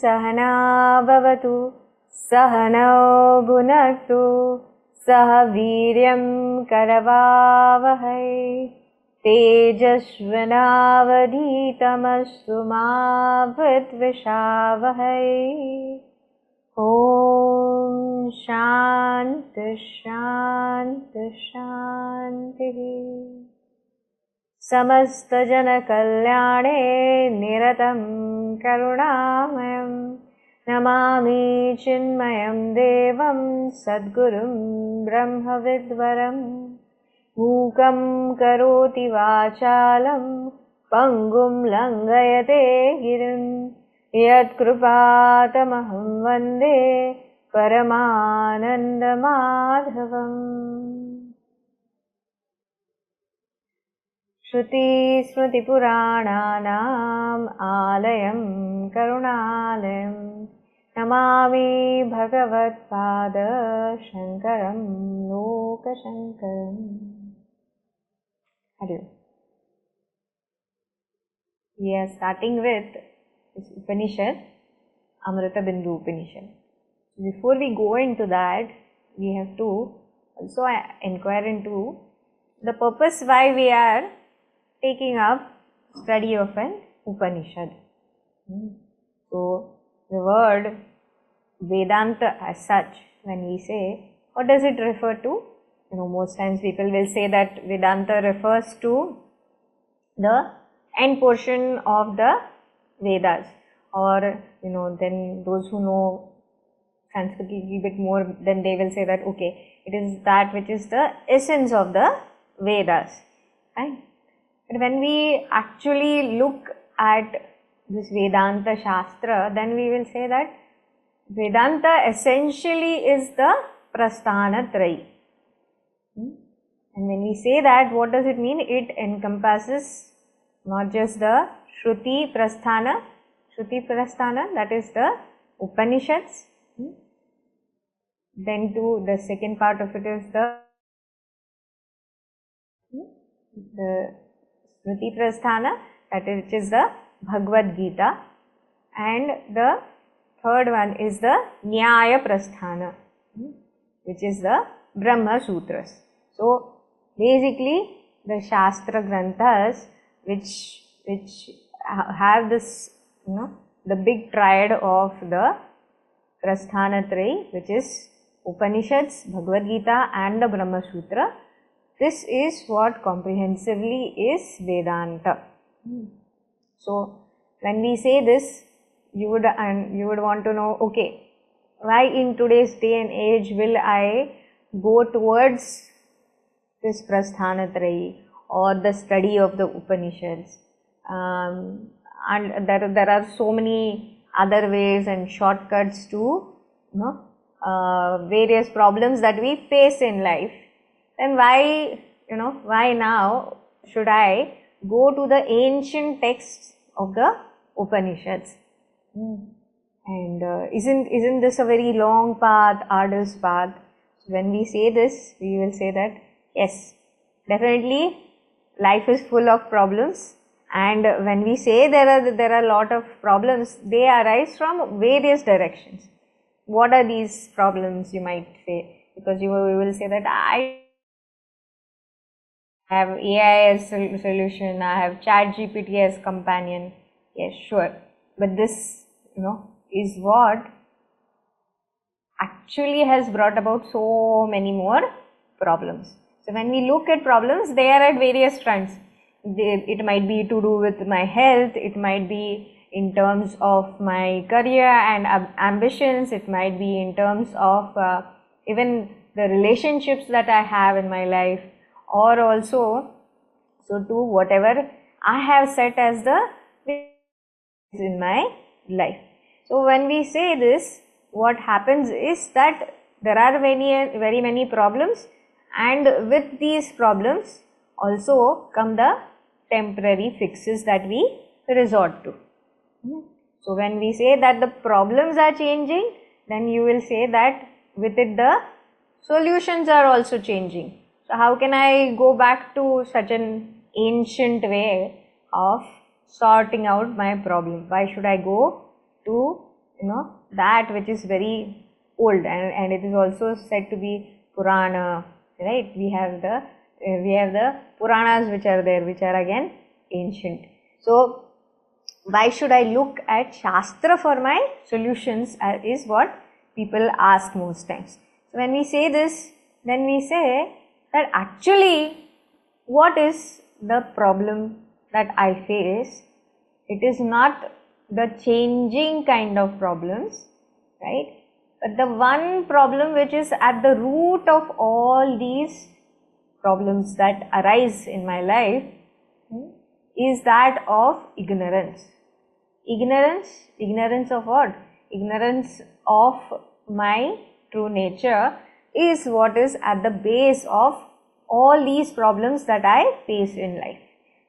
सहना भवतु सहनौ भुनक्तु सह वीर्यं करवावहै तेजस्विनावधीतमस्तु मा विद्विषावहै। ॐ शान्ति शान्ति शान्तिः। समस्तजनकल्याणे निरतं करुणामयं नमामि चिन्मयं देवं सद्गुरुं ब्रह्मविद्वरं। मूकं करोति वाचालं पङ्गुं लङ्घयते गिरिं यत्कृपातमहं वन्दे परमानन्दमाधवम्। श्रुतिस्मृतिपुराणानाम् आलयं करुणालयं नमामि भगवत्पाद शङ्करं लोकशङ्करम्। Hare Om. We are starting with this Upanishad, Amritabindu Upanishad. Before we go into that, we have to also inquire into the purpose why we are taking up study of an Upanishad. So, the word Vedanta as such, when we say, what does it refer to? Most times people will say that Vedanta refers to the end portion of the Vedas, or then those who know Sanskrit a little bit more, then they will say that okay, it is that which is the essence of the Vedas, right? But when we actually look at this Vedanta Shastra, then we will say that Vedanta essentially is the prasthāna trayī. And when we say that, what does it mean? It encompasses not just the Shruti prasthāna, that is the Upanishads. Then too, the second part of it is the Shruti prasthāna, that is, which is the Bhagavad Gita, and the third one is the Nyaya prasthāna, which is the Brahmasutras. So basically the Shastra Granthas which have this, the big triad of the prasthāna trayī, which is Upanishads, Bhagavad Gita and the Brahmasutra. This is what comprehensively is Vedanta. So when we say this, you would want to know, okay, why in today's day and age will I go towards this prasthāna trayī or the study of the Upanishads? And there are so many other ways and shortcuts to various problems that we face in life. Then why now should I go to the ancient texts of the Upanishads? And isn't this a very long path, arduous path? So when we say this, we will say that yes, definitely life is full of problems, and when we say there are a lot of problems, they arise from various directions. What are these problems, you might say? Because you will say that I have AI as solution, I have ChatGPT as companion. Yes, sure, but this is what actually has brought about so many more problems. So when we look at problems, they are at various fronts. It might be to do with my health, it might be in terms of my career and ambitions, it might be in terms of even the relationships that I have in my life, or also to whatever I have set as the in my life. So when we say this, what happens is that there are very many problems, and with these problems also come the temporary fixes that we resort to. So when we say that the problems are changing, then you will say that with it the solutions are also changing. So how can I go back to such an ancient way of sorting out my problem? Why should I go to that which is very old, and it is also said to be Purana, right? We have the Puranas which are there, which are again ancient. So why should I look at Shastra for my solutions is what people ask most times. So when we say this, then we say that actually what is the problem that I face? It is not the changing kind of problems, right? But the one problem which is at the root of all these problems that arise in my life is that of ignorance. Ignorance of what? Ignorance of my true nature is what is at the base of all these problems that I face in life.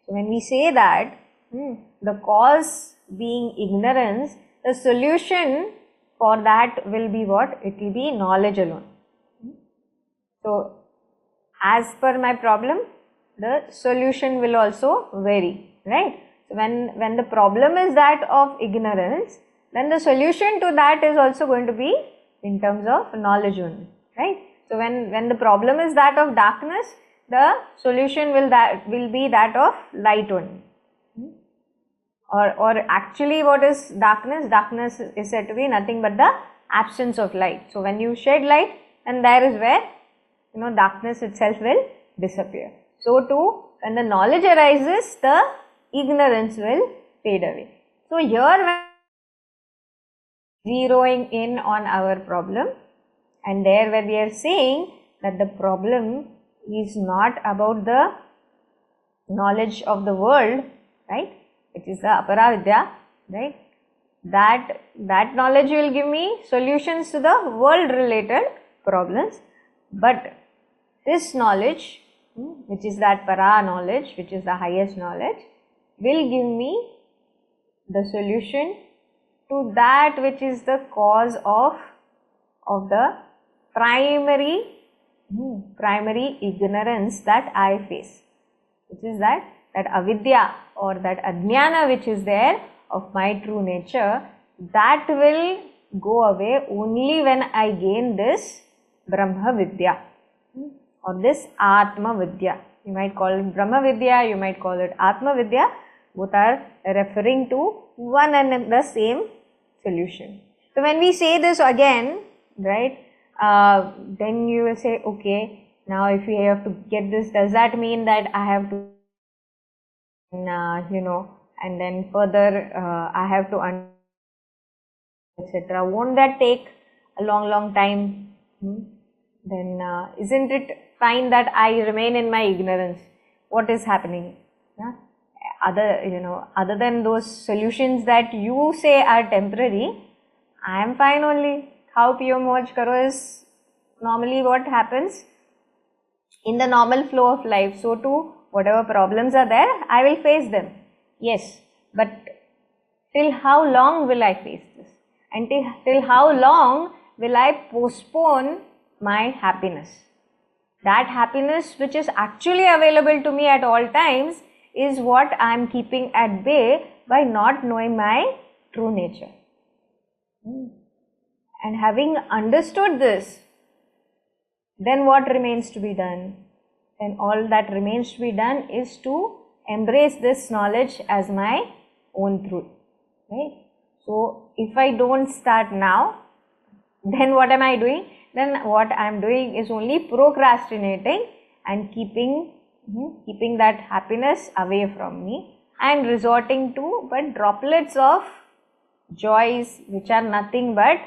So when we say that the cause being ignorance, the solution for that will be what? It will be knowledge alone. So as per my problem, the solution will also vary, right? So when the problem is that of ignorance, then the solution to that is also going to be in terms of knowledge only, right? So when the problem is that of darkness, the solution will be that of light only. Or actually what is darkness? Darkness is said to be nothing but the absence of light. So when you shed light, and there is where darkness itself will disappear. So too, when the knowledge arises, the ignorance will fade away. So here when zeroing in on our problem, and there where we are saying that the problem is not about the knowledge of the world, right? It is the aparavidya, right? That knowledge will give me solutions to the world related problems, but this knowledge, which is that para knowledge, which is the highest knowledge, will give me the solution to that which is the cause of the primary ignorance that I face, which is that avidya or that ajnana which is there of my true nature, that will go away only when I gain this Brahma Vidya or this Atma Vidya. You might call it Brahma Vidya, you might call it Atma Vidya. Both are referring to one and the same solution. So when we say this again, right, then you will say, okay, now if we have to get this, does that mean that I have to, and then further I have to etc. Won't that take a long time? Then isn't it fine that I remain in my ignorance? What is happening? Yeah? Other than those solutions that you say are temporary, I am fine only. Khao piyo moj karo is normally what happens in the normal flow of life. So too, whatever problems are there, I will face them. Yes, but till how long will I face this? And till how long will I postpone my happiness? That happiness which is actually available to me at all times is what I am keeping at bay by not knowing my true nature. And having understood this, then what remains to be done? Then all that remains to be done is to embrace this knowledge as my own truth, right? So if I don't start now, then what am I doing? Then what I am doing is only procrastinating and keeping that happiness away from me and resorting to but droplets of joys which are nothing but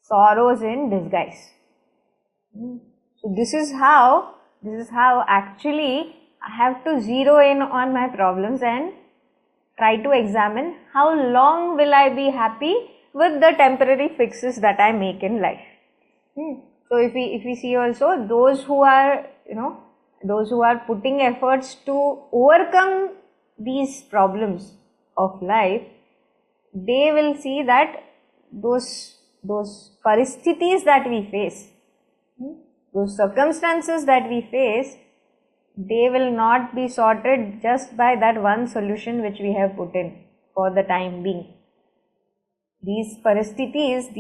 sorrows in disguise. So this is how actually I have to zero in on my problems and try to examine how long will I be happy with the temporary fixes that I make in life. So if we see also those who are those who are putting efforts to overcome these problems of life, they will see that those paristhithis that we face, those circumstances that we face, they will not be sorted just by that one solution which we have put in for the time being. These paristhithis,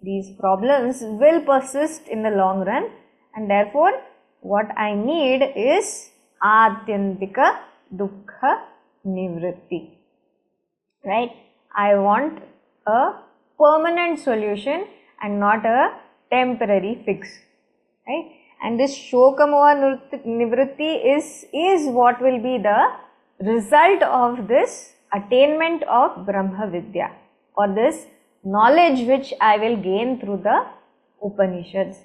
these problems will persist in the long run, and therefore what I need is ātyantika-duḥkha-nivṛtti. Right? I want a permanent solution and not a temporary fix. Right? And this shokamoha nivṛtti is what will be the result of this attainment of Brahma Vidya, or this knowledge which I will gain through the Upanishads.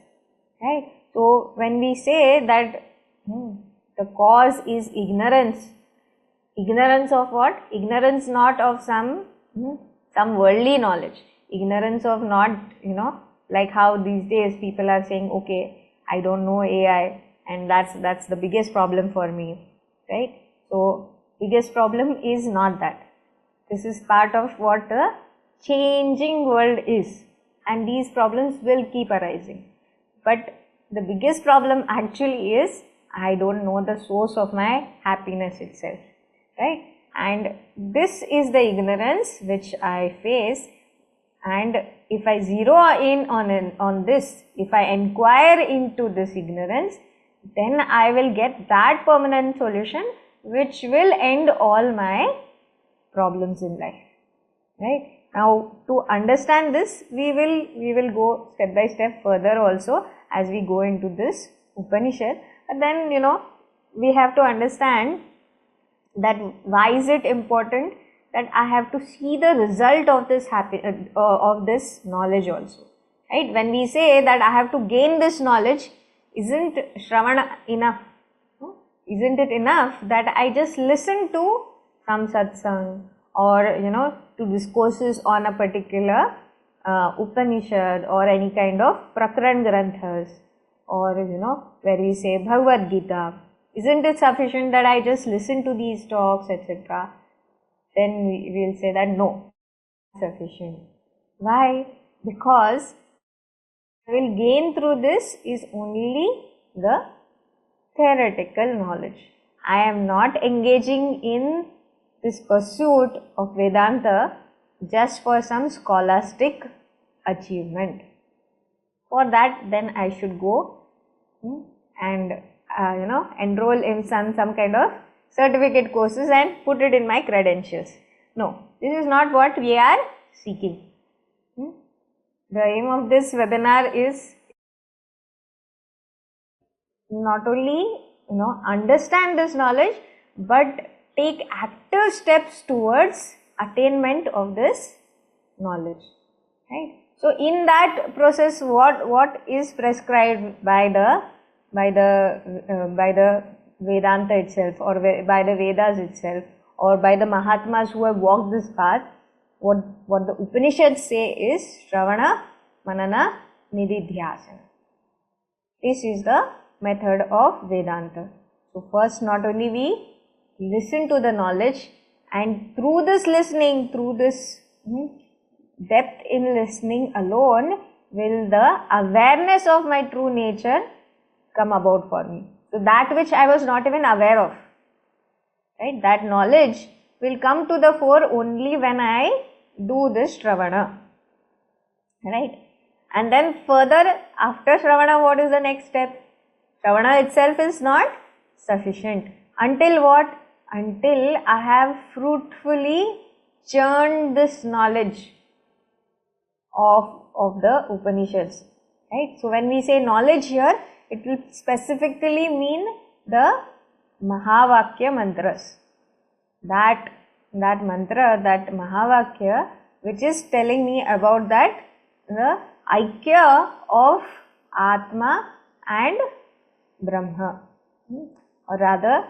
Right? So when we say that the cause is ignorance, ignorance of what? Ignorance not of some worldly knowledge, ignorance of not, like how these days people are saying, okay, I don't know AI, and that's the biggest problem for me, right? So biggest problem is not that. This is part of what the changing world is, and these problems will keep arising. But the biggest problem actually is I don't know the source of my happiness itself, right? And this is the ignorance which I face, and if I zero in on this, if I inquire into this ignorance, then I will get that permanent solution which will end all my problems in life, right? Now, to understand this, we will go step by step further also as we go into this Upanishad. But then, we have to understand that why is it important that I have to see the result of this of this knowledge also, right? When we say that I have to gain this knowledge, isn't Śravaṇa enough? Isn't it enough that I just listen to some satsang or to discourses on a particular Upanishad or any kind of Prakaran Granthas, or where we say Bhagavad Gita? Isn't it sufficient that I just listen to these talks, etc.? Then we will say that no, sufficient. Why? Because I will gain through this is only the theoretical knowledge. I am not engaging in this pursuit of Vedanta just for some scholastic achievement. For that, then I should go and enroll in some kind of certificate courses and put it in my credentials. No, this is not what we are seeking. The aim of this webinar is not only understand this knowledge, but take active steps towards attainment of this knowledge, right? So in that process, what is prescribed by the Vedanta itself, or by the Vedas itself, or by the Mahatmas who have walked this path? What the Upanishads say is Śravaṇa, Manana, Nididhyāsana. This is the method of Vedanta. So first, not only we listen to the knowledge, and through this listening, through this depth in listening alone, will the awareness of my true nature come about for me. So that which I was not even aware of, right? That knowledge will come to the fore only when I do this Śravaṇa, right? And then further, after Śravaṇa, what is the next step? Śravaṇa itself is not sufficient. Until what? Until I have fruitfully churned this knowledge of the Upanishads, right? So when we say knowledge here, it will specifically mean the Mahavakya mantras. That mantra, that Mahavakya, which is telling me about that the Aikya of Atma and Brahma, or rather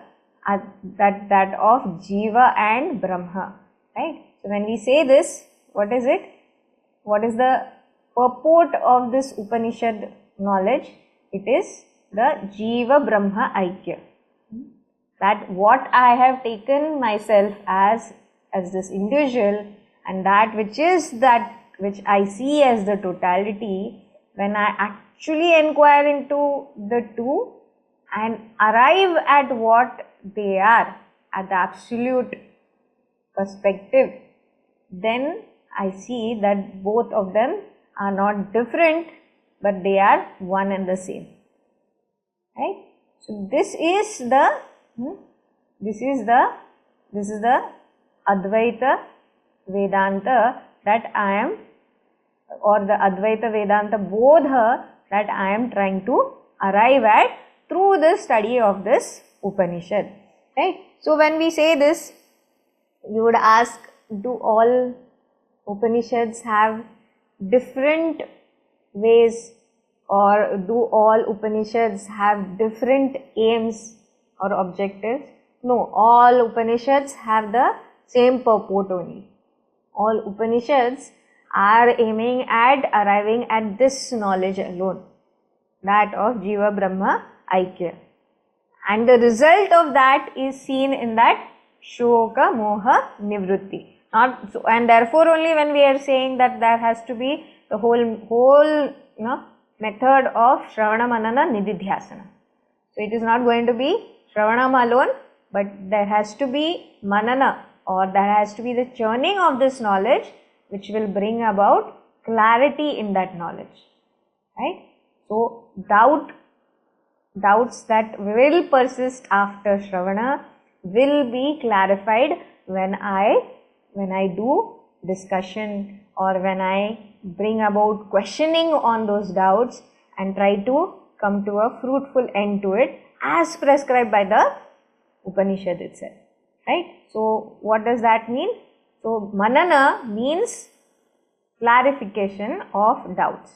that of Jiva and Brahma, right? So when we say this, what is it? What is the purport of this Upanishad knowledge? It is the Jiva Brahma Aikya. That what I have taken myself as this individual, and that which I see as the totality, when I actually inquire into the two and arrive at what they are, at the absolute perspective, then I see that both of them are not different, but they are one and the same. Right? So this is the Advaita Vedanta that I am, or the Advaita Vedanta Bodha that I am trying to arrive at through the study of this Upanishad. Right? So when we say this, you would ask, do all Upanishads have different ways, or do all Upanishads have different aims or objectives? No, all Upanishads have the same purport only. All Upanishads are aiming at arriving at this knowledge alone, that of Jiva Brahma Aikya. And the result of that is seen in that Shoka Moha Nivṛtti. Not so, and therefore only when we are saying that there has to be the whole method of Śravaṇa, Manana, Nididhyāsana. So it is not going to be Śravaṇam alone, but there has to be Manana, or there has to be the churning of this knowledge, which will bring about clarity in that knowledge. Right? So doubts that will persist after Śravaṇa will be clarified when I do discussion, or when I bring about questioning on those doubts and try to come to a fruitful end to it as prescribed by the Upanishad itself. Right? So what does that mean? So Manana means clarification of doubts,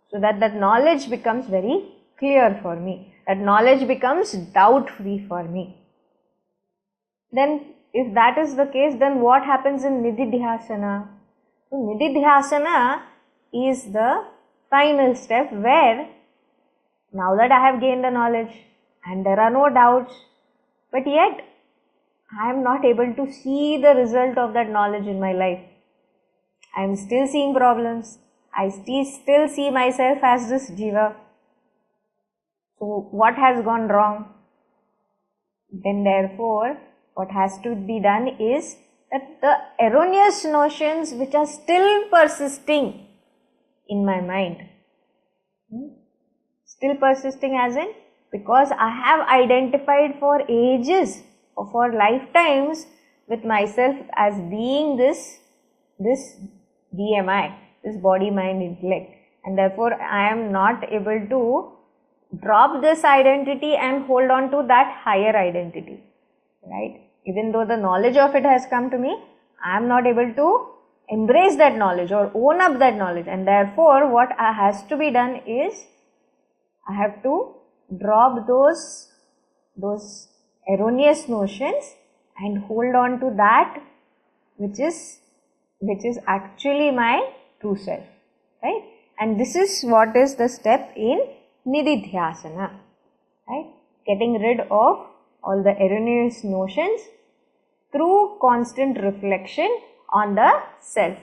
so that knowledge becomes very clear for me, that knowledge becomes doubt free for me. Then if that is the case, then what happens in Nididhyāsana? So Nididhyāsana is the final step where, now that I have gained the knowledge and there are no doubts, but yet I am not able to see the result of that knowledge in my life. I am still seeing problems. I still see myself as this Jiva. So what has gone wrong? Then therefore, what has to be done is that the erroneous notions which are still persisting in my mind, still persisting as in, because I have identified for ages or for lifetimes with myself as being this BMI, this body, mind, intellect, and therefore I am not able to drop this identity and hold on to that higher identity. Right? Even though the knowledge of it has come to me, I am not able to embrace that knowledge or own up that knowledge, and therefore what has to be done is I have to drop those erroneous notions and hold on to that which is actually my true self. Right? And this is what is the step in Nididhyāsana. Right? Getting rid of all the erroneous notions through constant reflection on the self.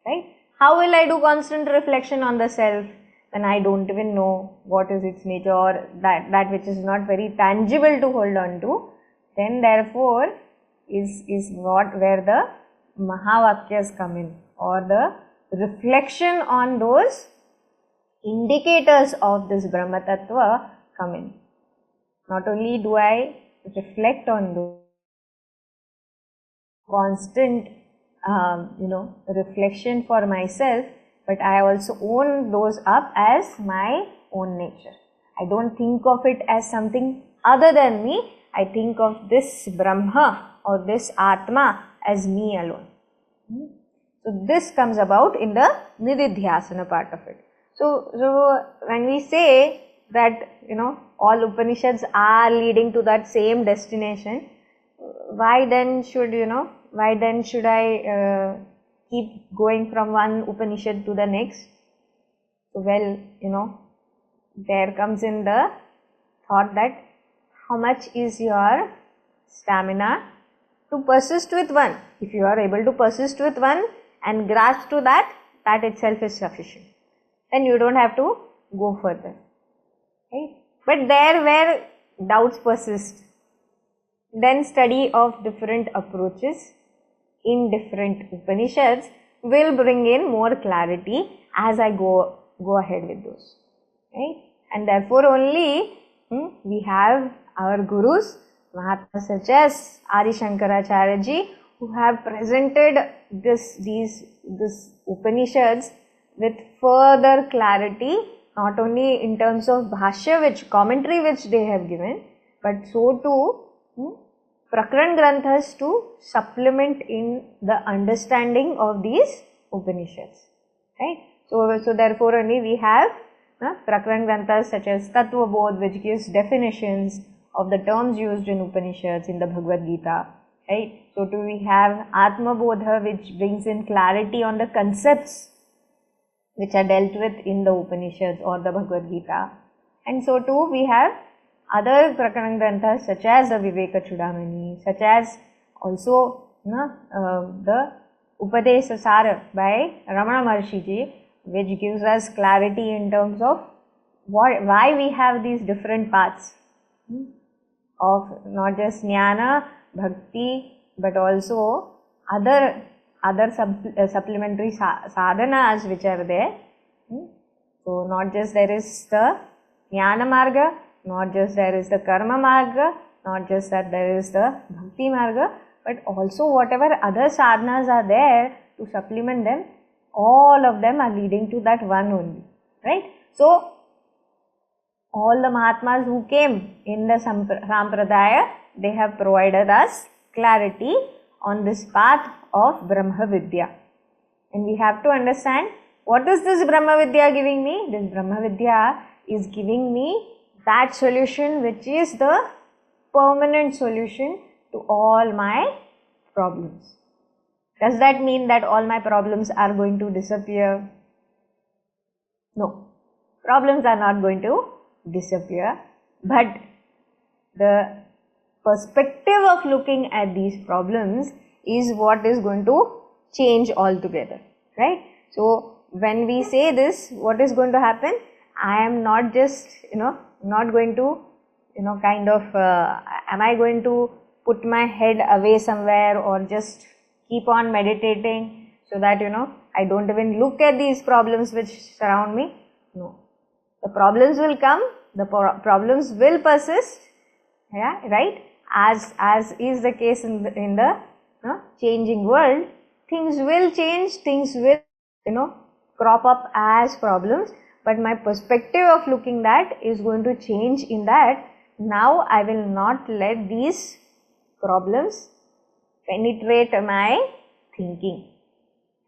Right? How will I do constant reflection on the self when I don't even know what is its nature, or that which is not very tangible to hold on to? Then therefore is where the Mahavakyas come in, or the reflection on those indicators of this Brahma Tattva come in. Not only do I reflect on those constant reflection for myself, but I also own those up as my own nature. I don't think of it as something other than me. I think of this Brahma or this Atma as me alone. So this comes about in the Nididhyāsana part of it. So when we say that all Upanishads are leading to that same destination, why then should I keep going from one Upanishad to the next? So well, there comes in the thought that how much is your stamina to persist with one. If you are able to persist with one and grasp to that, that itself is sufficient. Then you don't have to go further. Right? But there where doubts persist, then study of different approaches in different Upanishads will bring in more clarity as I go ahead with those. Right? And therefore only we have our gurus, Mahatmas such as Adi Shankaracharya ji, who have presented these Upanishads with further clarity, not only in terms of bhashya, which commentary which they have given, but so too Prakran Granthas to supplement in the understanding of these Upanishads. Right? So therefore only we have Prakran Granthas such as Tattva Bodh, which gives definitions of the terms used in Upanishads in the Bhagavad Gita. Right? So too we have Atma Bodha, which brings in clarity on the concepts which are dealt with in the Upanishads or the Bhagavad Gita. And so too we have other Prakran Granthas such as the Viveka Chudamani, such as also the Upadesa Sara by Ramana Maharshi ji, which gives us clarity in terms of why we have these different paths of not just jnana, bhakti, but also other supplementary sadhanas which are there. So not just there is the jnana marga, not just there is the karma marga, not just that there is the bhakti marga, but also whatever other sadhanas are there to supplement them, all of them are leading to that one only. Right? So all the Mahatmas who came in the Sampradaya, they have provided us clarity on this path of Brahma Vidya. And we have to understand, what is this Brahma Vidya giving me? This Brahma Vidya is giving me that solution which is the permanent solution to all my problems. Does that mean that all my problems are going to disappear? No. Problems are not going to disappear, but the perspective of looking at these problems is what is going to change altogether. Right? So when we say this, what is going to happen? I am not just, not going to, am I going to put my head away somewhere or just keep on meditating so that, I don't even look at these problems which surround me? No. The problems will come, the problems will persist, yeah, right? As is the case in the changing world, things will change, things will, crop up as problems, but my perspective of looking that is going to change in that now I will not let these problems penetrate my thinking.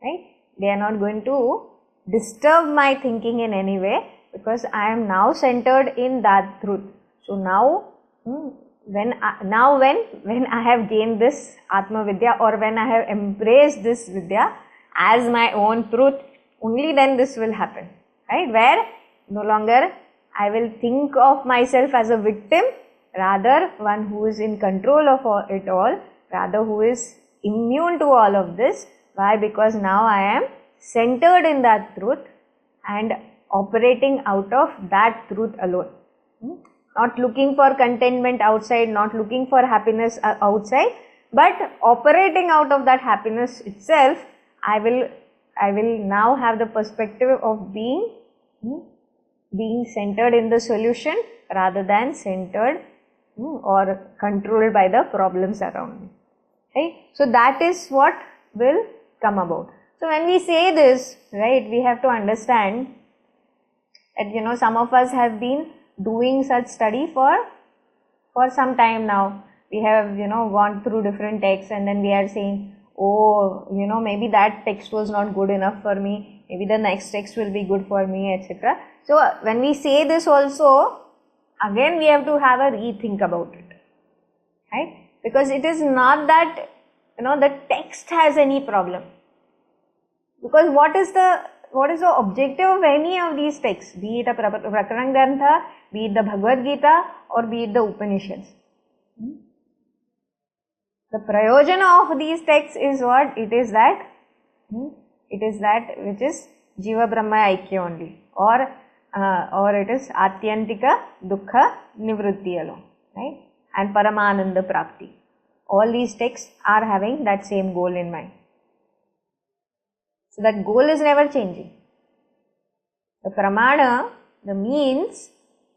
Right? They are not going to disturb my thinking in any way, because I am now centered in that truth. So now, when I have gained this Atma Vidya, or when I have embraced this Vidya as my own truth, only then this will happen. Right? Where no longer I will think of myself as a victim, rather one who is in control of it all, rather who is immune to all of this. Why? Because now I am centered in that truth and operating out of that truth alone. Not looking for contentment outside, not looking for happiness outside, but operating out of that happiness itself. I will now have the perspective of being centered in the solution rather than centered or controlled by the problems around me. Right? So that is what will come about. So when we say this, right, we have to understand that some of us have been doing such study for some time now. We have gone through different texts, and then we are saying, oh, maybe that text was not good enough for me, maybe the next text will be good for me, etc. So when we say this also, again we have to have a rethink about it, right? Because it is not that the text has any problem, because what is the what is the objective of any of these texts, be it a Prakarana Grantha, be it the Bhagavad Gita, or be it the Upanishads? The prayojana of these texts is what? It is that which is Jiva Brahma Aikya only, or it is ātyantika-duḥkha-nivṛtti alone, right? And Paramananda Prapti. All these texts are having that same goal in mind. So that goal is never changing. The pramana, the means,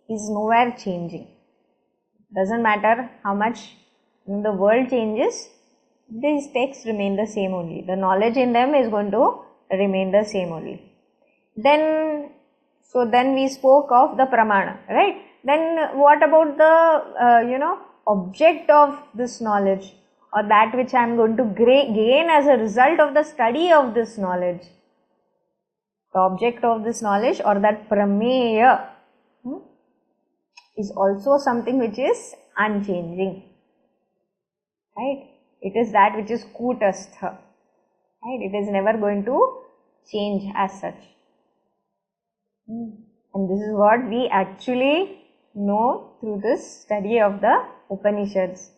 is nowhere changing. Doesn't matter how much the world changes, these texts remain the same only. The knowledge in them is going to remain the same only. Then we spoke of the pramana, right? Then what about the object of this knowledge, or that which I am going to gain as a result of the study of this knowledge? The object of this knowledge, or that prameya, is also something which is unchanging, right? It is that which is kutastha, right? It is never going to change as such. And this is what we actually know through this study of the Upanishads,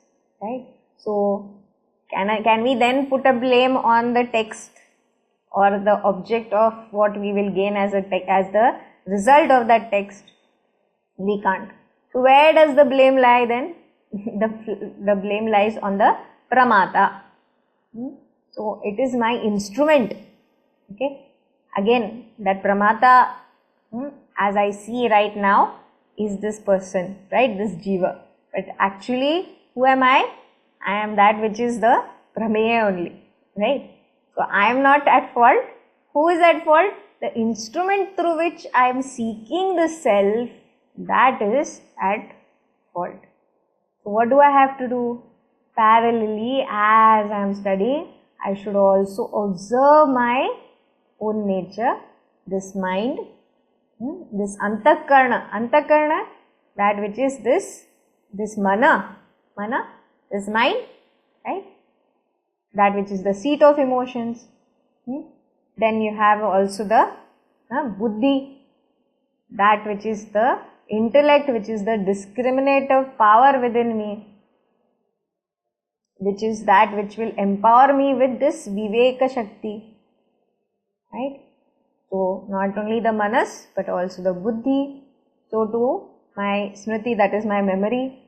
right? So, can we then put a blame on the text or the object of what we will gain as the result of that text? We can't. So, where does the blame lie then? The blame lies on the pramata. So, it is my instrument. Okay. Again, that pramata, as I see right now, is this person, right? This jiva. But actually, who am I? I am that which is the prameya only, right? So, I am not at fault. Who is at fault? The instrument through which I am seeking the self, that is at fault. So, what do I have to do? Parallelly, as I am studying, I should also observe my own nature, this mind, this antakarna, that which is this mana, this mind, right? That which is the seat of emotions. Then you have also the buddhi, that which is the intellect, which is the discriminative power within me, which is that which will empower me with this viveka shakti, right? So, not only the manas, but also the buddhi, so too my smriti, that is my memory,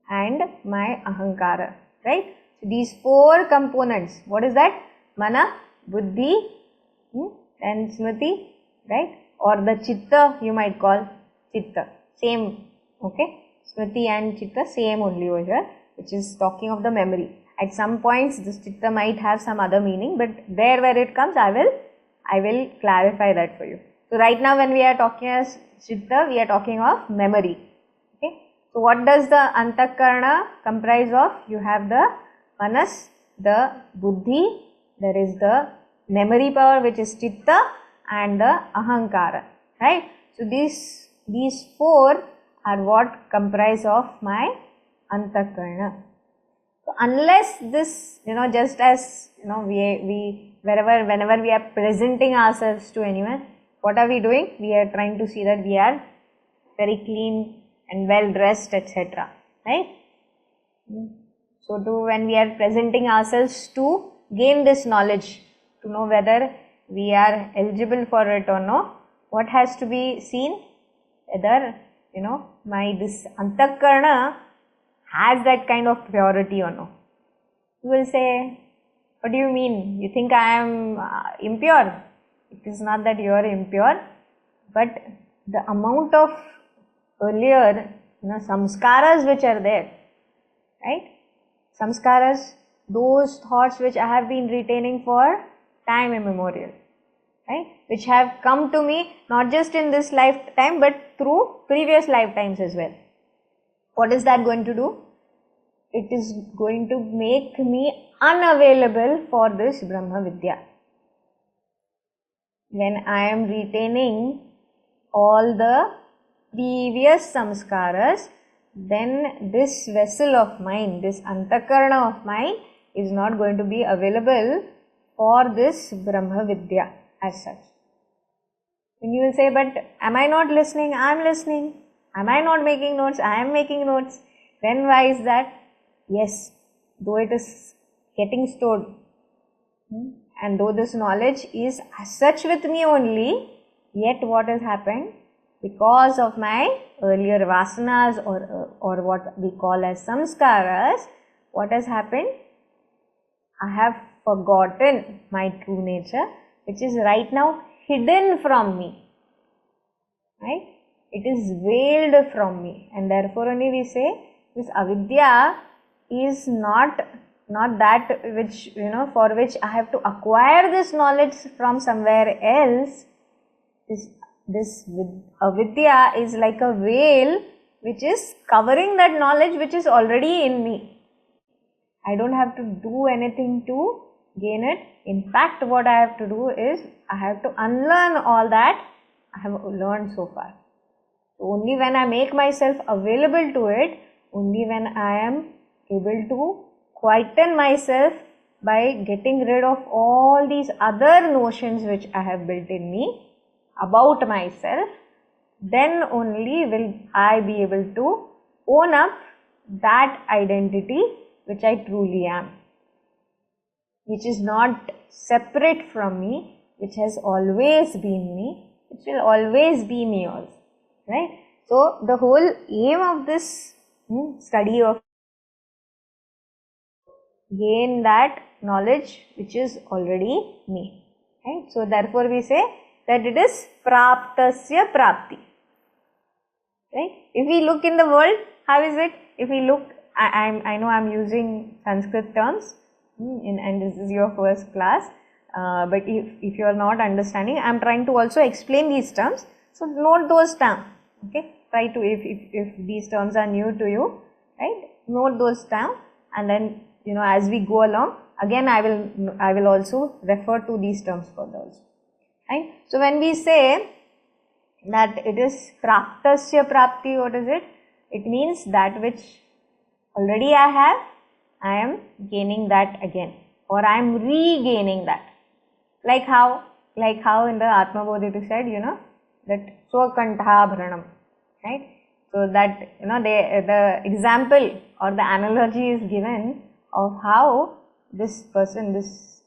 and my ahankara, right? So, these four components, what is that? Mana, buddhi, and smriti, right? Or the chitta, you might call chitta, same, okay? Smriti and chitta, same only over here, which is talking of the memory. At some points, this chitta might have some other meaning, but there where it comes, I will clarify that for you. So, right now when we are talking as chitta, we are talking of memory. Okay. So, what does the antakarna comprise of? You have the manas, the buddhi, there is the memory power which is chitta, and the ahankara, right? So, these four are what comprise of my antakarna. So, unless this, just as, whenever we are presenting ourselves to anyone, what are we doing? We are trying to see that we are very clean and well dressed, etc. Right? So, when we are presenting ourselves to gain this knowledge, to know whether we are eligible for it or no, what has to be seen? Whether, this antakarna has that kind of purity or no. You will say, what do you mean? You think I am impure? It is not that you are impure, but the amount of earlier samskaras which are there, right? Samskaras, those thoughts which I have been retaining for time immemorial, right? Which have come to me not just in this lifetime but through previous lifetimes as well. What is that going to do? It is going to make me unavailable for this Brahma Vidya. When I am retaining all the previous samskaras, then this vessel of mine, this antakarna of mine is not going to be available for this Brahma Vidya as such. When you will say, but am I not listening? I am listening. Am I not making notes? I am making notes. Then why is that? Yes, though it is getting stored, and though this knowledge is as such with me only, yet what has happened? Because of my earlier vasanas or what we call as samskaras, what has happened? I have forgotten my true nature, which is right now hidden from me, right? It is veiled from me, and therefore only we say this avidya is not that which, for which I have to acquire this knowledge from somewhere else. This avidya is like a veil which is covering that knowledge which is already in me. I don't have to do anything to gain it. In fact, what I have to do is I have to unlearn all that I have learned so far. So only when I make myself available to it, only when I am able to quieten myself by getting rid of all these other notions which I have built in me about myself, then only will I be able to own up that identity which I truly am, which is not separate from me, which has always been me, which will always be me also, right? So the whole aim of this study of gain that knowledge which is already me, right? So therefore we say that it is praptasya prapti, right? If we look in the world, how is it? If we look, I know I am using Sanskrit terms, and this is your first class, but if you are not understanding, I am trying to also explain these terms, so note those terms, okay? Try to, if these terms are new to you, right, note those terms, and then as we go along, again I will also refer to these terms further also, right? So when we say that it is praptasya prapti, what is it? It means that which already I have, I am gaining that again, or I am regaining that. Like how in the Atmabodh it is said, that swakanthabharanam, right? So that, the example or the analogy is given of how this person, this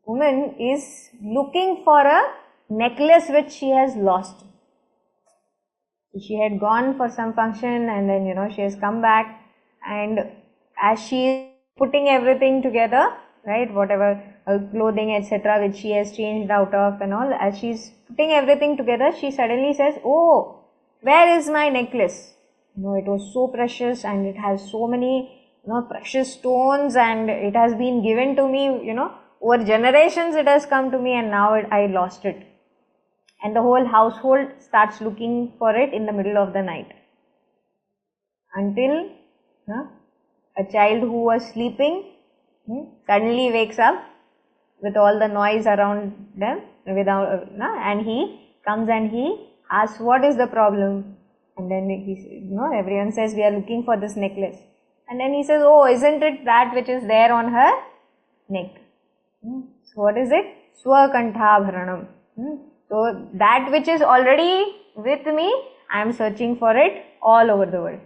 woman is looking for a necklace which she has lost. She had gone for some function and then, she has come back, and as she is putting everything together, right, whatever clothing etc. which she has changed out of and all, as she is putting everything together, she suddenly says, oh, where is my necklace? It was so precious and it has so many precious stones, and it has been given to me, over generations it has come to me, and now I lost it. And the whole household starts looking for it in the middle of the night, until a child who was sleeping suddenly wakes up with all the noise around them, and he comes and he asks, what is the problem? And then everyone says, we are looking for this necklace. And then he says, oh, isn't it that which is there on her neck? So what is it? Swakanthabharanam. So that which is already with me, I am searching for it all over the world.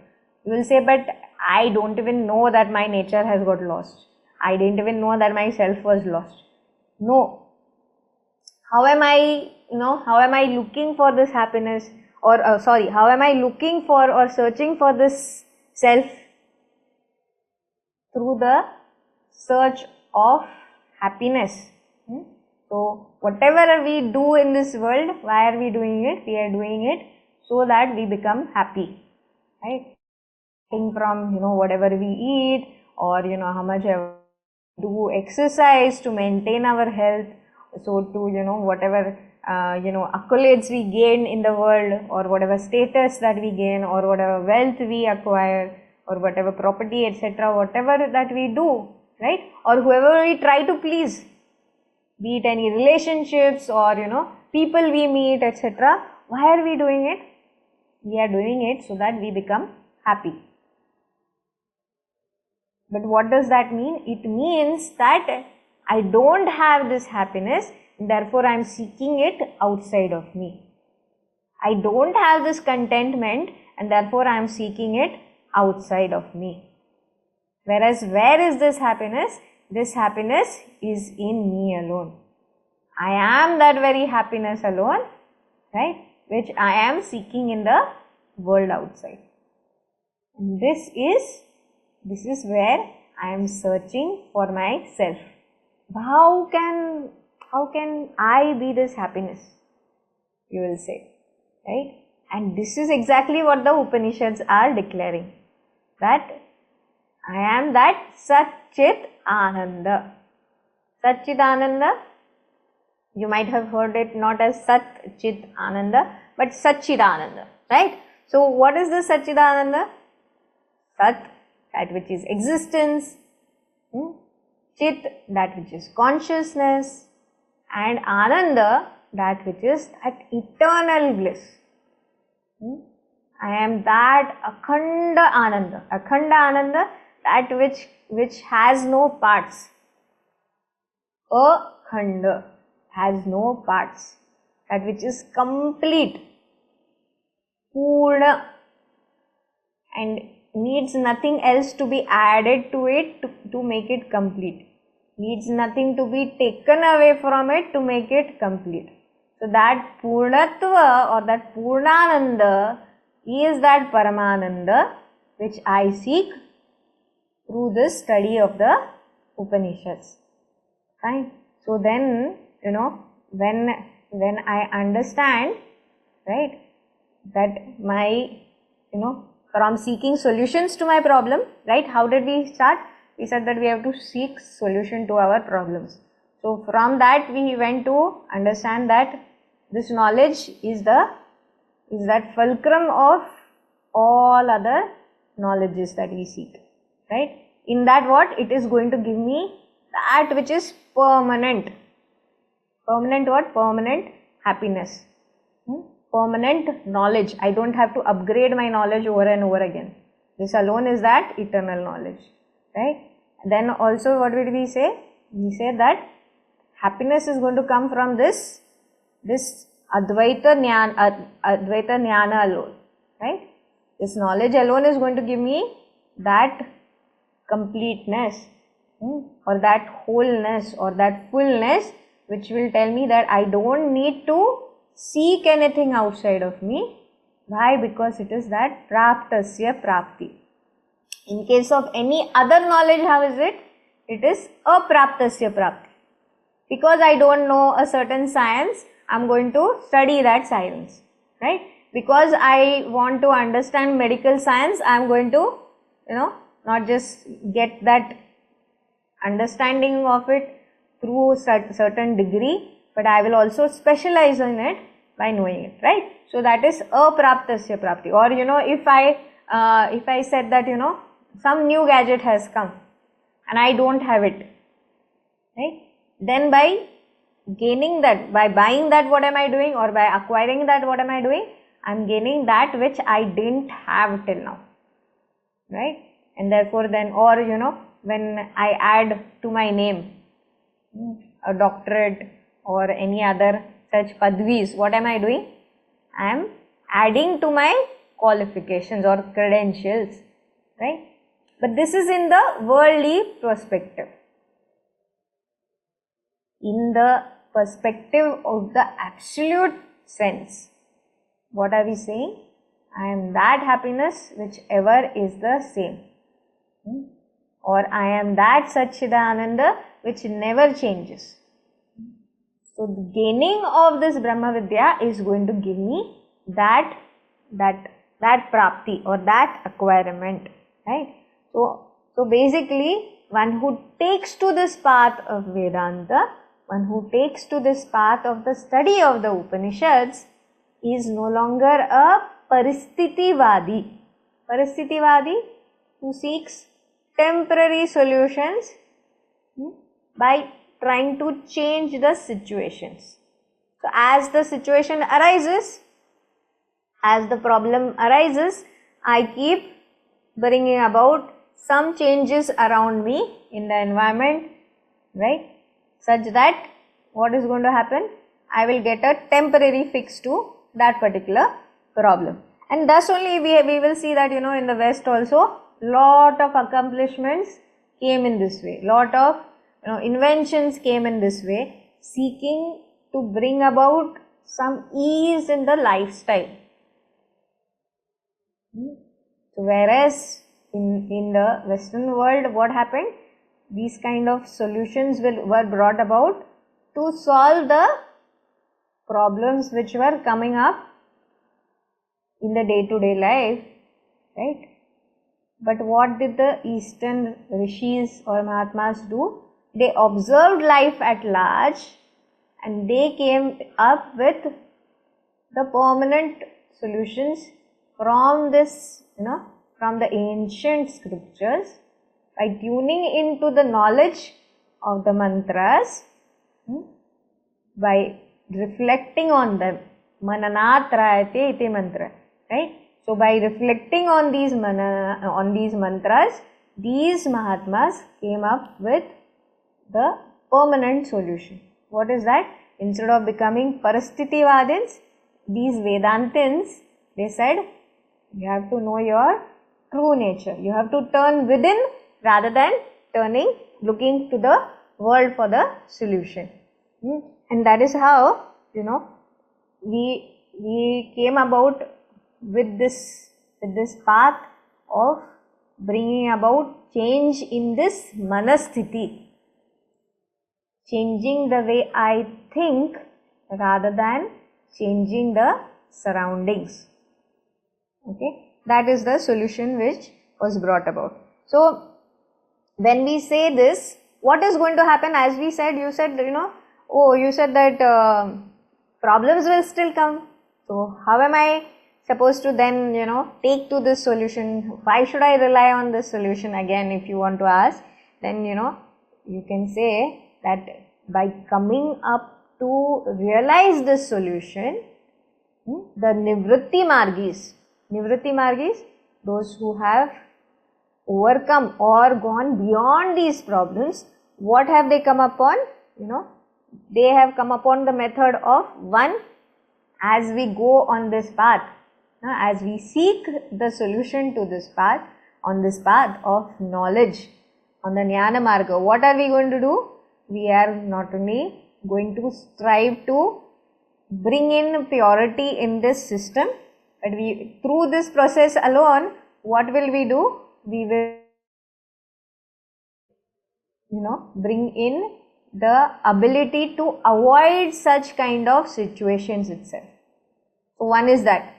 You will say, but I don't even know that my nature has got lost. I didn't even know that my self was lost. No. How am I looking for this happiness, or how am I looking for or searching for this self? Through the search of happiness. So whatever we do in this world, why are we doing it? We are doing it so that we become happy, right? From whatever we eat, or how much do exercise to maintain our health, so to whatever accolades we gain in the world, or whatever status that we gain, or whatever wealth we acquire, or whatever property etc., whatever that we do, right, or whoever we try to please, be it any relationships or people we meet etc., why are we doing it? We are doing it so that we become happy. But what does that mean? It means that I don't have this happiness, therefore I am seeking it outside of me. I don't have this contentment, and therefore I am seeking it outside of me. Whereas where is this happiness? This happiness is in me alone. I am that very happiness alone, right, which I am seeking in the world outside. And this is where I am searching for myself. How can I be this happiness? You will say, right? And this is exactly what the Upanishads are declaring, that I am that Sat-Chit Ananda. Sat-Chit Ananda, you might have heard it not as Sat-Chit Ananda, but Satchidananda, right? So what is this Satchidananda? Sat, that which is existence, Chit, that which is consciousness, and Ananda, that which is that eternal bliss. I am that Akhanda Ananda. Akhanda Ananda, that which has no parts. Akhanda, has no parts. That which is complete. Purna. And needs nothing else to be added to it to make it complete. Needs nothing to be taken away from it to make it complete. So that Purnatva or that Purnananda is that Paramananda which I seek through this study of the Upanishads. Fine. So then, when I understand, right, that my, from seeking solutions to my problem, right, how did we start? We said that we have to seek solution to our problems. So from that we went to understand that this knowledge is that fulcrum of all other knowledges that we seek, right? In that what? It is going to give me that which is permanent. Permanent what? Permanent happiness. Permanent knowledge. I don't have to upgrade my knowledge over and over again. This alone is that eternal knowledge, right? Then also what did we say? We said that happiness is going to come from this Advaita Jnana alone, right? This knowledge alone is going to give me that completeness or that wholeness or that fullness, which will tell me that I don't need to seek anything outside of me. Why? Because it is that praptasya prapti. In case of any other knowledge, how is it? It is apraptasya prapti. Because I don't know a certain science, I am going to study that science, right? Because I want to understand medical science, I am going to, not just get that understanding of it through certain degree, but I will also specialize in it by knowing it, right? So that is apraptasya prapti. Or if I said that some new gadget has come and I don't have it, right? Then by gaining that, by buying that, what am I doing? Or by acquiring that, what am I doing? I am gaining that which I didn't have till now, right? And therefore then, or when I add to my name a doctorate or any other such padvis, what am I doing? I am adding to my qualifications or credentials, right? But this is in the worldly perspective. In the perspective of the absolute sense, what are we saying? I am that happiness which ever is the same. Or I am that Satchidananda which never changes. So the gaining of this Brahma Vidya is going to give me that prapti or that acquirement, right? So basically, one who takes to this path of Vedanta, one who takes to this path of the study of the Upanishads is no longer a Paristhiti-vadi. Paristhiti-vadi who seeks temporary solutions by trying to change the situations. So as the situation arises, as the problem arises, I keep bringing about some changes around me in the environment, right? Such that what is going to happen? I will get a temporary fix to that particular problem. And thus only we will see that, in the West also, lot of accomplishments came in this way, lot of inventions came in this way, seeking to bring about some ease in the lifestyle. So whereas in the Western world, what happened? These kind of solutions were brought about to solve the problems which were coming up in the day-to-day life, right? But what did the Eastern rishis or Mahatmas do? They observed life at large and they came up with the permanent solutions from this, from the ancient scriptures, by tuning into the knowledge of the mantras, by reflecting on them. Manana trayī iti mantra, right? So by reflecting on these mantras, these Mahatmas came up with the permanent solution. What is that? Instead of becoming parasthitivadins, these Vedantins, they said, you have to know your true nature. You have to turn within rather than looking to the world for the solution. And that is how, we came about with this path of bringing about change in this manasthiti, changing the way I think rather than changing the surroundings. Okay, that is the solution which was brought about. So when we say this, what is going to happen? As we said, you said that problems will still come. So how am I supposed to then, take to this solution? Why should I rely on this solution again? If you want to ask, then, you can say that by coming up to realize this solution, the nivṛtti margis, those who have overcome or gone beyond these problems, what have they come upon? They have come upon the method of one, as we go on this path, as we seek the solution to this path, on this path of knowledge, on the jnana marga, what are we going to do? We are not only going to strive to bring in purity in this system, but through this process alone, what will we do? We will, bring in the ability to avoid such kind of situations itself. So one is that,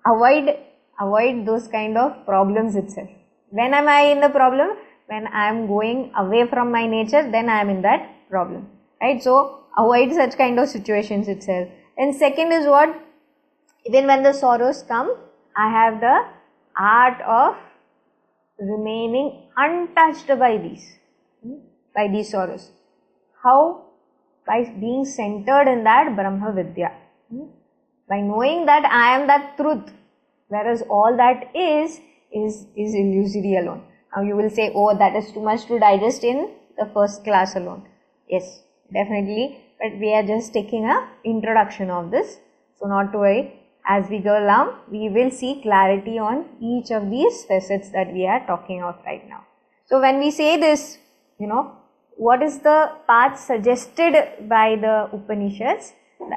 avoid those kind of problems itself. When am I in the problem? When I am going away from my nature, then I am in that problem, right? So avoid such kind of situations itself. And second is what? Even when the sorrows come, I have the art of remaining untouched by these sorrows. How? By being centered in that Brahma Vidya. By knowing that I am that truth, whereas all that is illusory alone. Now you will say, oh, that is too much to digest in the first class alone. Yes, definitely, but we are just taking an introduction of this. So not to worry, as we go along, we will see clarity on each of these facets that we are talking of right now. So when we say this, what is the path suggested by the Upanishads?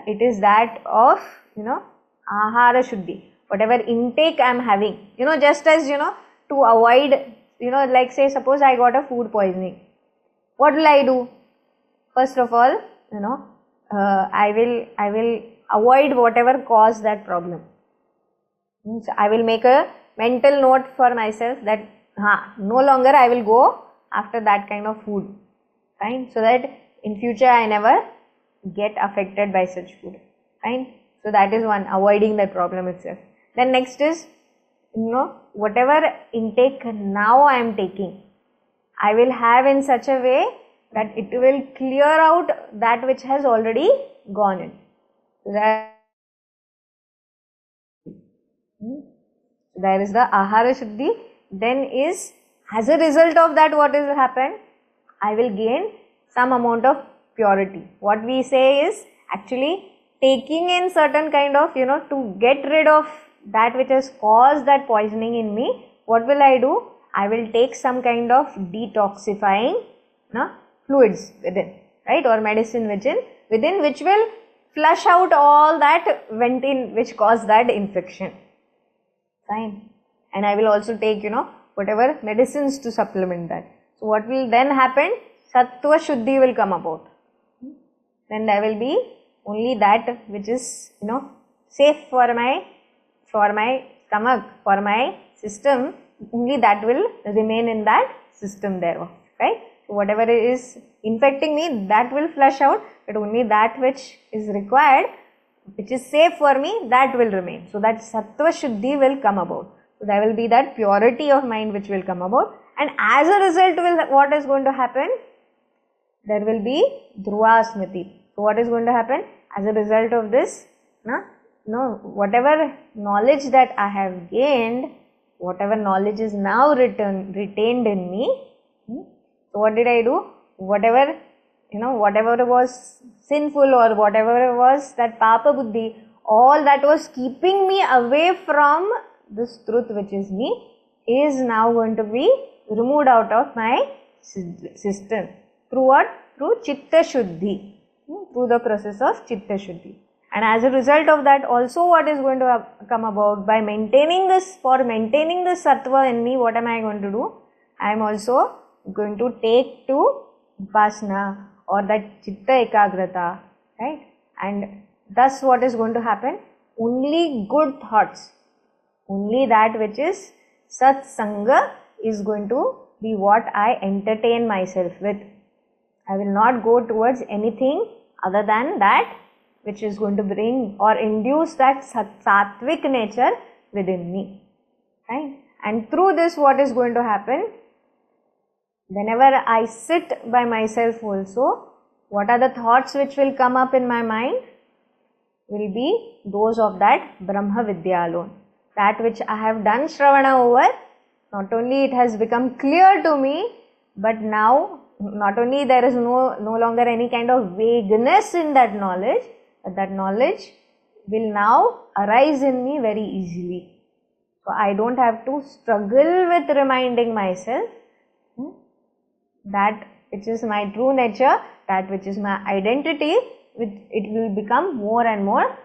It is that of, ahara shuddhi, whatever intake I am having, just as, to avoid, like say suppose I got a food poisoning. What will I do? First of all, I will avoid whatever caused that problem. So I will make a mental note for myself that no longer I will go after that kind of food, fine, so that in future I never get affected by such food, fine. So that is one, avoiding that problem itself. Then next is, whatever intake now I am taking, I will have in such a way that it will clear out that which has already gone in. So there is the ahara shuddhi. Then is, as a result of that, what will happen? I will gain some amount of purity. What we say is, actually, taking in certain kind of, to get rid of that which has caused that poisoning in me, what will I do? I will take some kind of detoxifying fluids within, right, or medicine within which will flush out all that went in which caused that infection. Fine. And I will also take, whatever medicines to supplement that. So what will then happen? Sattva Shuddhi will come about. Then there will be only that which is, safe for my stomach, for my system, only that will remain in that system thereof, right? So whatever is infecting me, that will flush out, but only that which is required, which is safe for me, that will remain. So that Sattva Shuddhi will come about. So there will be that purity of mind which will come about, and as a result, what is going to happen? There will be Dhruva Smriti. So what is going to happen? As a result of this, whatever knowledge that I have gained, whatever knowledge is now retained in me, so what did I do? Whatever was sinful or whatever was that Papa Buddhi, all that was keeping me away from this truth which is me, is now going to be removed out of my system. Through what? Through Chitta Shuddhi. Through the process of Chitta Shuddhi. And as a result of that, also what is going to come about? By maintaining this, for maintaining the Sattva in me, what am I going to do? I am also going to take to Upasana or that Chitta Ekagrata, right? And thus what is going to happen? Only good thoughts, only that which is Sat Sangha is going to be what I entertain myself with. I will not go towards anything other than that which is going to bring or induce that sattvic nature within me, right? And through this, what is going to happen? Whenever I sit by myself also, what are the thoughts which will come up in my mind? Will be those of that Brahma Vidya alone. That which I have done Śravaṇa over, not only it has become clear to me, but now not only there is no longer any kind of vagueness in that knowledge, but that knowledge will now arise in me very easily. So I don't have to struggle with reminding myself that which is my true nature, that which is my identity, it will become more and more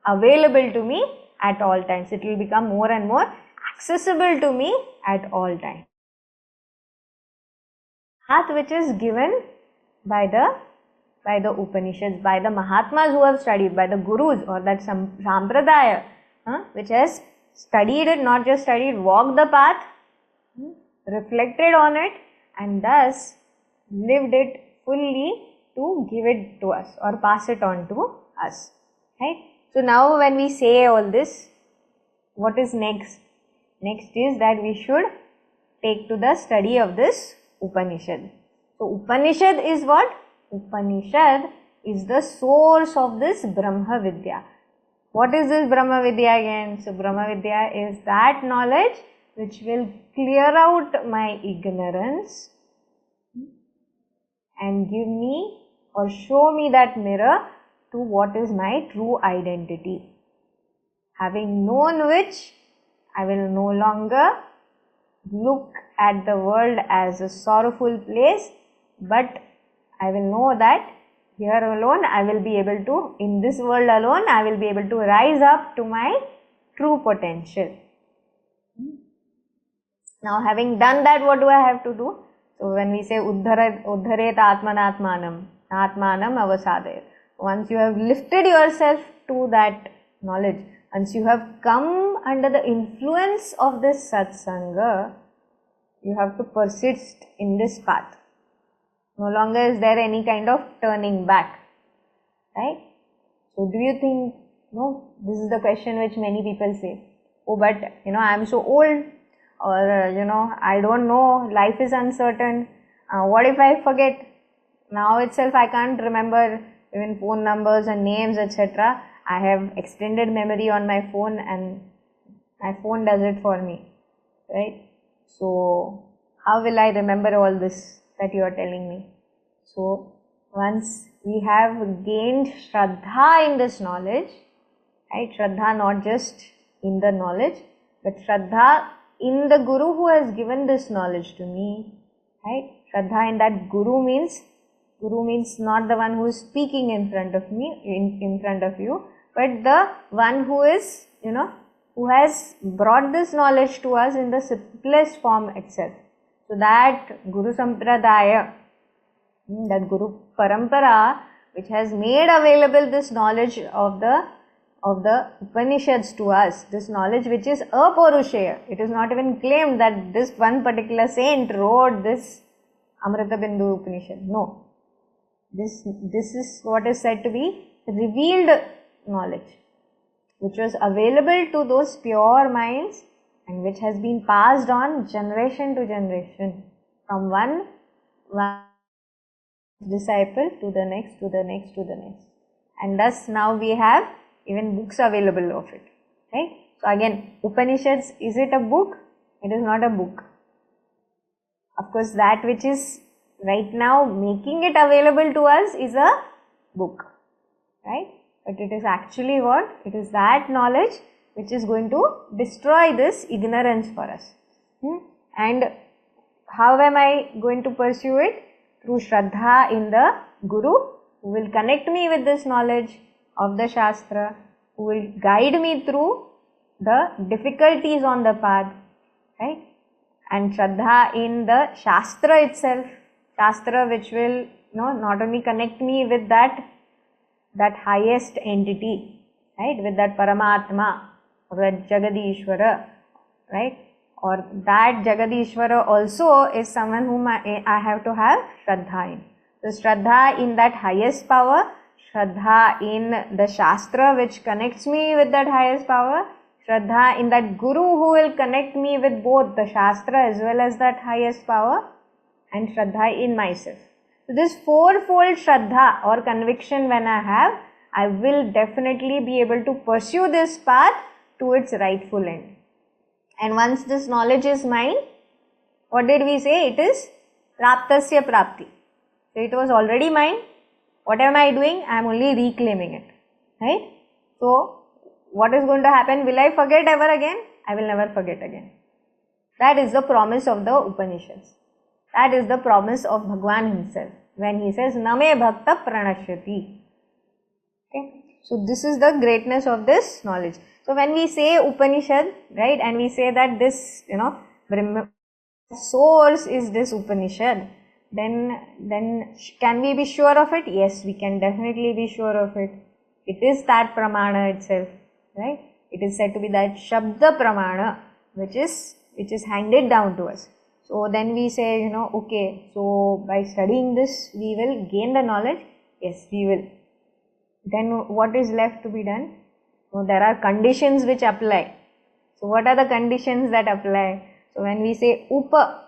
available to me at all times. It will become more and more accessible to me at all times. Path which is given by the Upanishads, by the Mahatmas who have studied, by the Gurus or that Sampradaya, which has studied it, not just studied, walked the path, reflected on it, and thus lived it fully to give it to us or pass it on to us, right? So now when we say all this, what is next? Next is that we should take to the study of this Upanishad. So Upanishad is what? Upanishad is the source of this Brahma Vidya. What is this Brahma Vidya again? So Brahma Vidya is that knowledge which will clear out my ignorance and give me or show me that mirror to what is my true identity. Having known which, I will no longer look at the world as a sorrowful place, but I will know that here alone I will be able to, in this world alone, I will be able to rise up to my true potential. Now having done that, what do I have to do? So when we say Uddharet Atmanatmanam, Atmanam Avasadayat. Once you have lifted yourself to that knowledge, once you have come under the influence of this Satsanga, you have to persist in this path. No longer is there any kind of turning back, right? So do you think, this is the question which many people say, oh but I am so old, or I don't know, life is uncertain, what if I forget? Now itself I can't remember even phone numbers and names, etc. I have extended memory on my phone and my phone does it for me, right? So how will I remember all this that you are telling me? So once we have gained Shraddha in this knowledge, right? Shraddha not just in the knowledge, but Shraddha in the Guru who has given this knowledge to me, right? Shraddha in that Guru means not the one who is speaking in front of me, in front of you, but the one who is, who has brought this knowledge to us in the simplest form itself. So that Guru Sampradaya, that Guru Parampara, which has made available this knowledge of the Upanishads to us, this knowledge which is apaurushaya. It is not even claimed that this one particular saint wrote this Amritabindu Upanishad. No. This is what is said to be revealed knowledge, which was available to those pure minds and which has been passed on generation to generation, from one disciple to the next, to the next, to the next. And thus now we have even books available of it, right? So again, Upanishads, is it a book? It is not a book. Of course, that which is right now making it available to us is a book, right? But it is actually what? It is that knowledge which is going to destroy this ignorance for us. And how am I going to pursue it? Through Shraddha in the Guru, who will connect me with this knowledge of the Shastra, who will guide me through the difficulties on the path, right? And Shraddha in the Shastra itself, Shastra which will not only connect me with that highest entity, right, with that Paramatma or that Jagadishvara, right, or that Jagadishvara also is someone whom I have to have Shraddha in. So Shraddha in that highest power, Shraddha in the Shastra which connects me with that highest power, Shraddha in that Guru who will connect me with both the Shastra as well as that highest power, and Shraddha in myself. So this fourfold Shraddha or conviction when I have, I will definitely be able to pursue this path to its rightful end. And once this knowledge is mine, what did we say? It is praptasya prapti. So it was already mine. What am I doing? I am only reclaiming it, right? So what is going to happen? Will I forget ever again? I will never forget again. That is the promise of the Upanishads. That is the promise of Bhagwan himself when he says, Name Bhakta Pranashyati. Okay. So this is the greatness of this knowledge. So when we say Upanishad, right, and we say that this, Brahma source is this Upanishad, then can we be sure of it? Yes, we can definitely be sure of it. It is that Pramana itself, right? It is said to be that Shabda Pramana, which is handed down to us. So then we say, okay, so by studying this, we will gain the knowledge. Yes, we will. Then what is left to be done? So there are conditions which apply. So what are the conditions that apply? So when we say Upa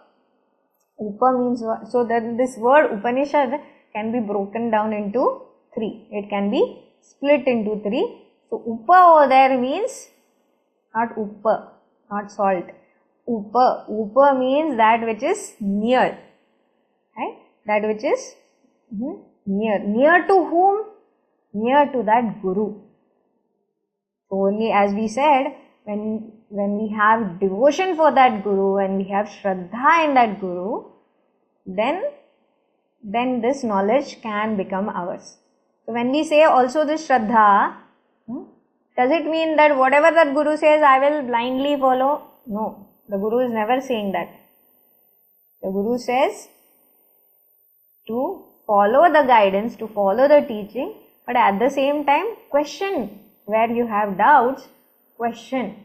means what? So that this word Upanishad can be broken down into three. It can be split into three. So Upa over there means not Uppa, not salt. Upa means that which is near, right? That which is near. Near to whom? Near to that Guru. So only, as we said, when we have devotion for that Guru, when we have Shraddha in that Guru, then this knowledge can become ours. So when we say also this Shraddha, does it mean that whatever that Guru says, I will blindly follow? No. The Guru is never saying that. The Guru says to follow the guidance, to follow the teaching, but at the same time question. Where you have doubts, question.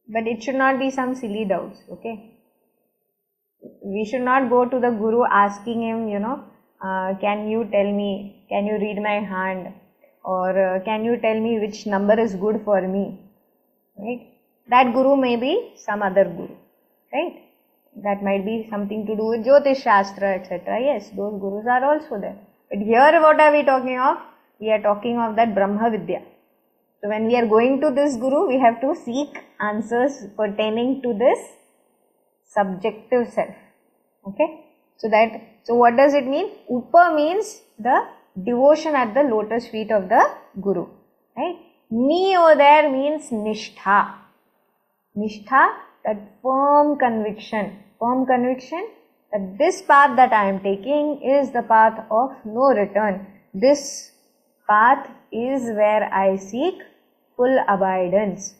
But it should not be some silly doubts, okay? We should not go to the Guru asking him, can you tell me, can you read my hand? Or can you tell me which number is good for me? Right? That Guru may be some other Guru, right? That might be something to do with Jyotish Shastra, etc. Yes, those Gurus are also there. But here what are we talking of? We are talking of that Brahma Vidya. So when we are going to this Guru, we have to seek answers pertaining to this subjective self. Okay? So what does it mean? Upa means the devotion at the lotus feet of the Guru, right? Ni over there means nishtha. Nishtha, that firm conviction that this path that I am taking is the path of no return. This path is where I seek full abidance,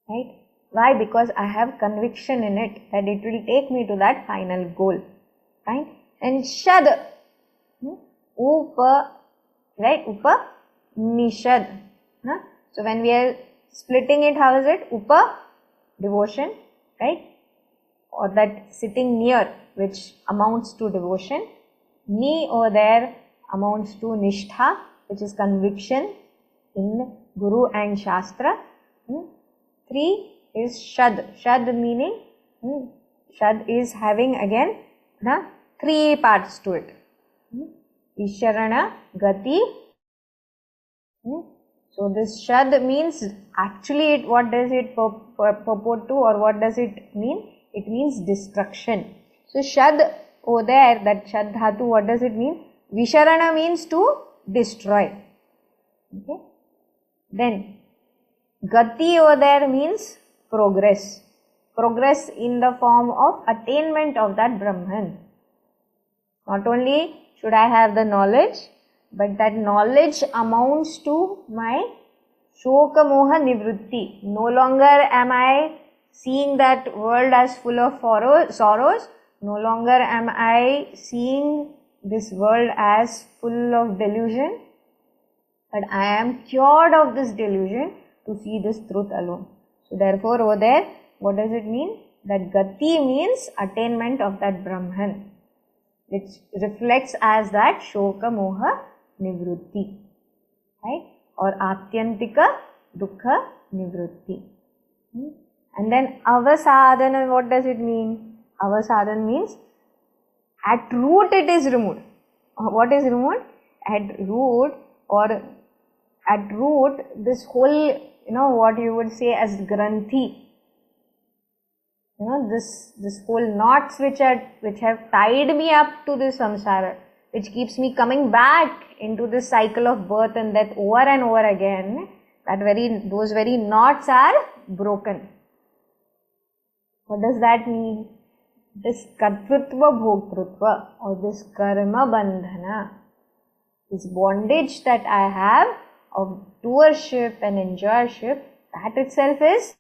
right? Why? Because I have conviction in it that it will take me to that final goal, right? And shad, upa, right? Upa, nishad. So when we are splitting it, how is it? Upa, devotion, right? Or that sitting near, which amounts to devotion. Ni over there amounts to nishtha, which is conviction in Guru and Shastra. 3 is shad. Shad meaning, shad is having again 3 parts to it. Śravaṇa, gati. So this shad means actually what does it purport to, or what does it mean? It means destruction. So shad over there, that shad dhatu, what does it mean? Visharana means to destroy. Okay. Then gati over there means progress. Progress in the form of attainment of that Brahman. Not only should I have the knowledge, but that knowledge amounts to my shoka moha nivṛtti. No longer am I seeing that world as full of sorrows. No longer am I seeing this world as full of delusion. But I am cured of this delusion to see this truth alone. So therefore over there, what does it mean? That gati means attainment of that Brahman, which reflects as that shoka moha nivṛtti, right? Or ātyantika-duḥkha-nivṛtti. And then avasadhana, what does it mean? Avasadhana means at root it is removed. What is removed? At root, this whole, what you would say as granthi. This whole knots which have tied me up to this samsara, which keeps me coming back into this cycle of birth and death over and over again, those very knots are broken. What does that mean? This kartrutva bhoktrutva, or this karma bandhana, this bondage that I have of doership and enjoyership, that itself is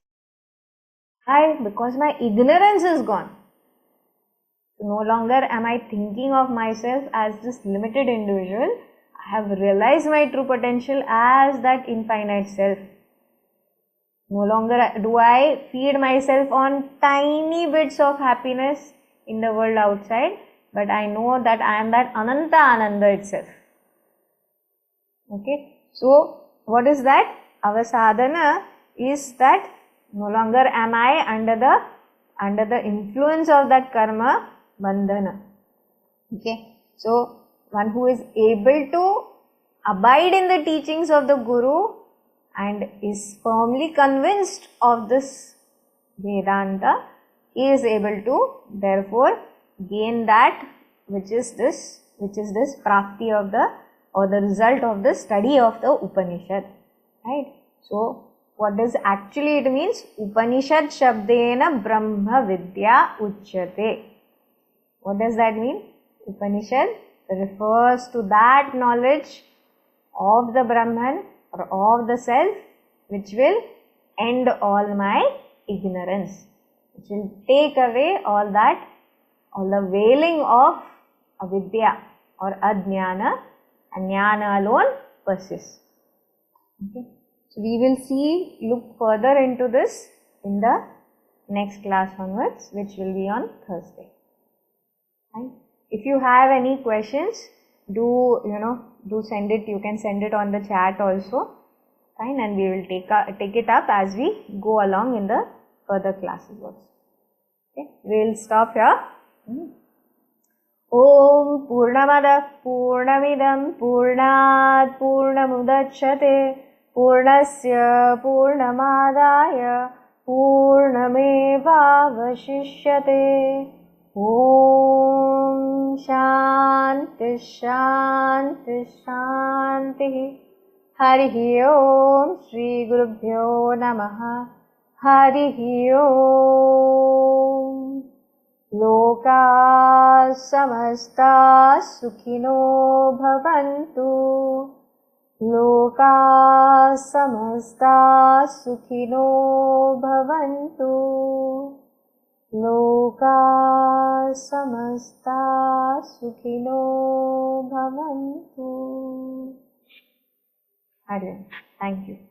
why? Because my ignorance is gone. So no longer am I thinking of myself as this limited individual. I have realized my true potential as that infinite self. No longer do I feed myself on tiny bits of happiness in the world outside, but I know that I am that Ananta Ananda itself. Okay. So what is that? Avasadhana is that no longer am I under the influence of that karma bandhana. Okay. So one who is able to abide in the teachings of the Guru and is firmly convinced of this Vedanta, he is able to therefore gain that which is this prapti of the result of the study of the Upanishad, right? So what does actually it means? Upanishad shabdena Brahma Vidya Uchyate. What does that mean? Upanishad refers to that knowledge of the Brahman or of the self which will end all my ignorance, which will take away all the veiling of avidya or ajnana, and jnana alone persists. Okay. So we will look further into this in the next class onwards, which will be on Thursday. Right? If you have any questions, do send it. You can send it on the chat also. Fine, and we will take it up as we go along in the further classes also. Okay, we will stop here. Om Purnamada Purnamidam Purnat Purnamudachyate Purnasya Shanti Shanti Shanti. Harihi Om. Shri Gurubhyo Namaha. Harihi Om. Loka samasta sukhino bhavantu. Loka samasta sukhino bhavantu. Loka samasta sukhino bhavantu. Hari Om. Thank you.